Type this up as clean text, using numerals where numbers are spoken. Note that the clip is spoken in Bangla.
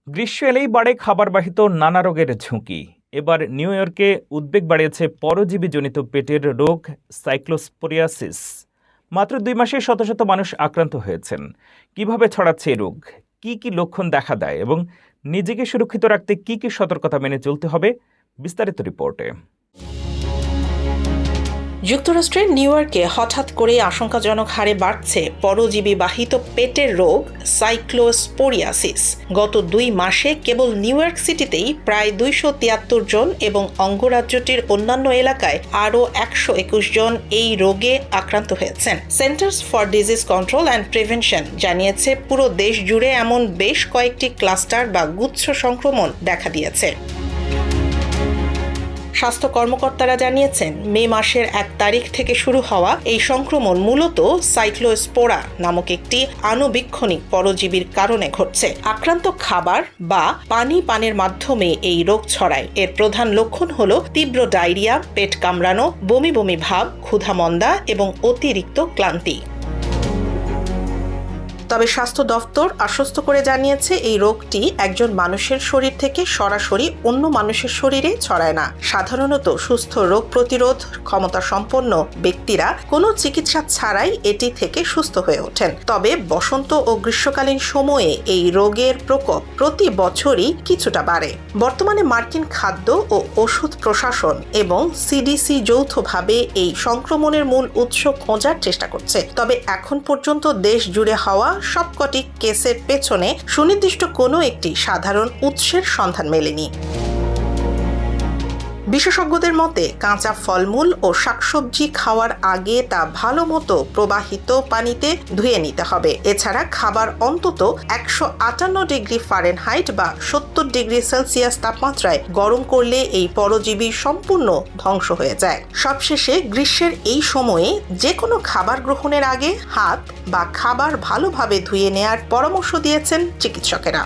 গ্রীষ্ম এলেই বাড়ে খাবারবাহিত নানা রোগের ঝুঁকি। এবার নিউ ইয়র্কে উদ্বেগ বাড়িয়েছে পরজীবীজনিত পেটের রোগ সাইক্লোস্পোরিয়াসিস। মাত্র 2 মাসে শত শত মানুষ আক্রান্ত হয়েছেন। কিভাবে ছড়াচ্ছে এই রোগ, কি কি লক্ষণ দেখা দেয় এবং নিজেকে সুরক্ষিত রাখতে কি কি সতর্কতা মেনে চলতে হবে, বিস্তারিত রিপোর্টে। যুক্তরাষ্ট্রের নিউ ইয়র্কে হঠাৎ করে আশঙ্কাজনক হারে বাড়ছে পরজীবী বাহিত পেটের রোগ সাইক্লোস্পোরিয়াসিস। গত 2 মাসে কেবল নিউ ইয়র্ক সিটিতেই প্রায় 273 জন এবং অঙ্গরাজ্যটির অন্যান্য এলাকায় আরও 121 জন এই রোগে আক্রান্ত হয়েছেন। Centers for Disease Control and Prevention জানিয়েছে পুরো দেশ জুড়ে এমন বেশ কয়েকটি ক্লাস্টার বা গুচ্ছ সংক্রমণ দেখা দিয়েছে। স্বাস্থ্য কর্মকর্তারা জানিয়েছেন, মে মাসের 1 তারিখ থেকে শুরু হওয়া এই সংক্রমণ মূলত সাইক্লোস্পোরা নামক একটি আণুবীক্ষণিক পরজীবীর কারণে ঘটছে। আক্রান্ত খাবার বা পানের মাধ্যমে এই রোগ ছড়ায়। এর প্রধান লক্ষণ হলো তীব্র ডায়রিয়া, পেট কামড়ানো, বমি বমি ভাব, ক্ষুধামন্দা এবং অতিরিক্ত ক্লান্তি। তবে স্বাস্থ্য দফতর আশ্বস্ত করে জানিয়েছে, এই রোগটি একজন মানুষের শরীর থেকে সরাসরি অন্য মানুষের শরীরে ছড়ায় না। সাধারণত সুস্থ রোগ প্রতিরোধ ক্ষমতা সম্পন্ন ব্যক্তিরা কোনো চিকিৎসা ছাড়াই এটি থেকে সুস্থ হয়ে ওঠেন। তবে বসন্ত ও গ্রীষ্মকালীন সময়ে এই রোগের প্রকোপ প্রতি বছরই কিছুটা বাড়ে। বর্তমানে মার্কিন খাদ্য ও ওষুধ প্রশাসন এবং সিডিসি যৌথভাবে এই সংক্রমণের মূল উৎস খোঁজার চেষ্টা করছে। তবে এখন পর্যন্ত দেশ জুড়ে হওয়া সবকটি কেসের পেছনে সুনির্দিষ্ট কোনো একটি সাধারণ উৎসের সন্ধান মেলেনি। বিশেষজ্ঞদের মতে, কাঁচা ফলমূল ও শাকসবজি খাওয়ার আগে তা ভালো মতো প্রবাহিত পানিতে ধুয়ে নিতে হবে। এছাড়া খাবার অন্তত 158 ডিগ্রি ফারেনহাইট বা 70 ডিগ্রি সেলসিয়াস তাপমাত্রায় গরম করলে এই পরজীবী সম্পূর্ণ ধ্বংস হয়ে যায়। সবশেষে গ্রীষ্মের এই সময়ে যে কোনো খাবার গ্রহণের আগে হাত বা খাবার ভালোভাবে ধুয়ে নেয়ার পরামর্শ দিয়েছেন চিকিৎসকেরা।